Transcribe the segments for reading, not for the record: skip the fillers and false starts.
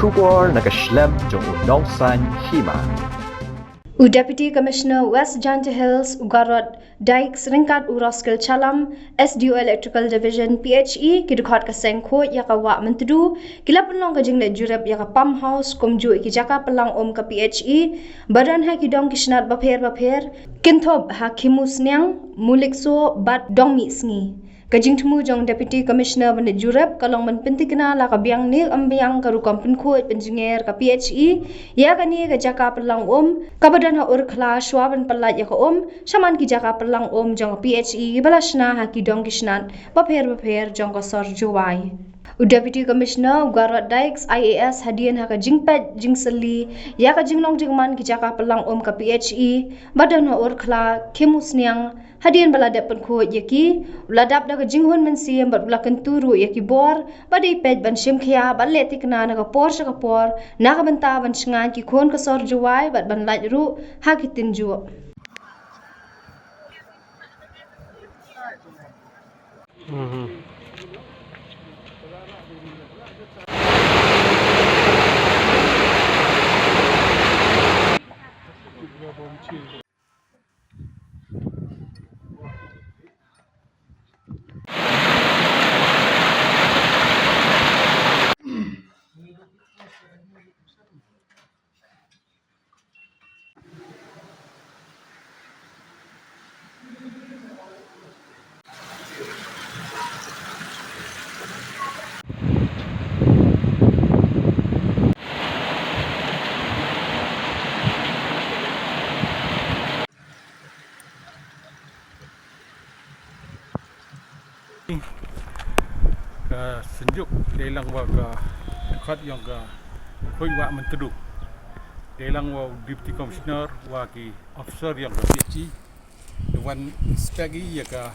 Shubor nakaslem jong unongsan Hima. Deputy Commissioner West Jante Hills Ugarod Dikes Ringkat Uraskil Chalam SDO Electrical Division PHE kidukhat ka sengkho yaka wa mentudu kila penong ka jingle Jurip yaka pump house komju ki jaka pelang ka PHE badan ha kidong kisnat bapher kinthob ha khimus nyang mulikso bat dongmi sngi kajing temu jong Deputy Commissioner ban Jurip kalong man pentikna la ka biang ni ambiang ka rukam penkhoi penjinger ka PHE ya ka ni ka jaka pelang ka badan ha Urkhla shwaban palat ya ka shaman ki jaka pelang jong PHE balashna ha ki dong kisnan bapher jong ka sor juwai Deputy Commissioner Ugarod Dikes IAS hadian ha ka jingpet jingseli ya ka jinglong jingman ki jaka pelang ka PHE badan ha Urkhla khimusniang hadian baladap penko yaki uladap da ka jinghon mensiam bat bulakan turu yaki bor badai pet ban shimkhia baleti kana na ka por na ka banta ban shngan ki khon ka sor juwai bat ban laj ru ha ki tinju Senjuk delang waga dekat yang ga koi wa mentedu delang wa deputy commissioner wa ki officer yang ga PHE dewan spagi ya ga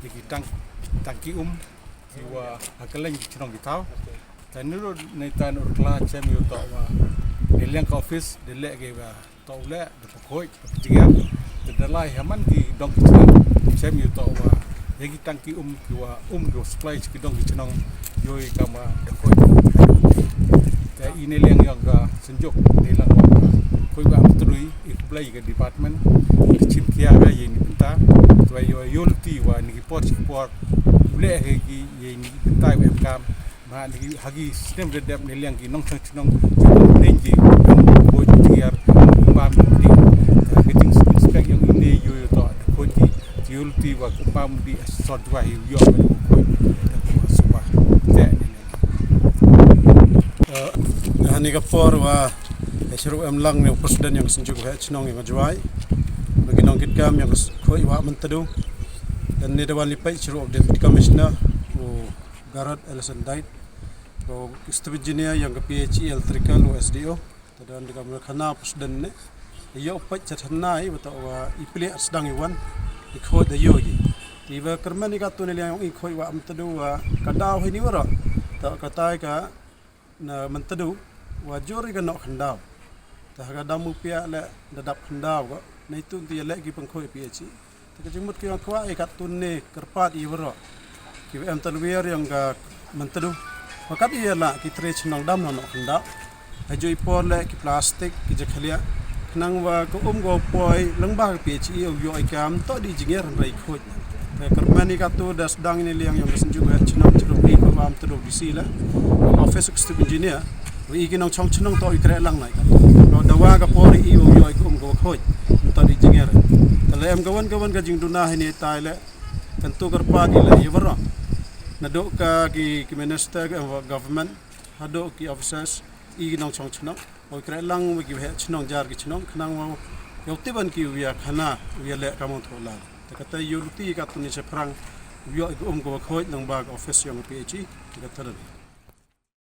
ki tangki ki wa hakalang chinong bitau tanuro nei tan Urkhla chem yu to wa delang ka office delek ge wa to le de koi tiga de dalai haman ki dong chem yu to wa yagi tangki kiwa go supply ki dong chinong yoi kama dako ta ine leng yang ga senjuk delang koi ba mtrui iplai ga department chim kia ga yin pinta to yo yolti wa ni port ble hegi yin pinta web kam ma ni hagi system redap ne leng ki nong chinong nenji bo tiar ba di ta getting spec yang ine yo to ko ki yulti wa kupam di sort wa yo suba hani ka por wa esru lang ne presiden yang senjuk ha chnong yang jwai bagi nong kit kam yang khoi wa mentadu dan ni dewan lipai esru deputy commissioner o Garod Elson Leit o istibjinia yang ke PHE electrical o SDO dan dekat khana presiden ne yo pa chatnai wa ipli sedang iwan ikho da yogi tiba kermani ka tunel yang ikho wa amtadu wa kadau hini wara ta katai ka na mantadu wa jori ka nok khandau ta ga damu pia le dadap khandau ko nei tun ti le ki pangkhoi PHE ta ka jimut ki khwa e ka tunne kerpat i wara ki am tanwier yang ka mantadu wakat ia la ki trech nong dam nok khandau ajoi por le ki plastik ki jakhalia nang wa ko go poi lengba PHE yo ikam to di jinger rai khoj kermani ka tu das dang ni liang yang senjuk ha chinong i ko am tu di sila office executive engineer wi ki nong chong chinong to ikre lang nai ka do dawa ka pori i yo go khoj to di jinger tale am kawan ka jing duna ni tai le kan tu kerpa di la yewra na do ka ki minister government hado ki officers i nong chong chinong oi kra lang wi ki he chinong jar ki chinong khnang wa yotiban ki wi khana wi le kamon thola ta kata yulti ka tuni se prang wi go khoj nang ba office yang PHE ki ka thara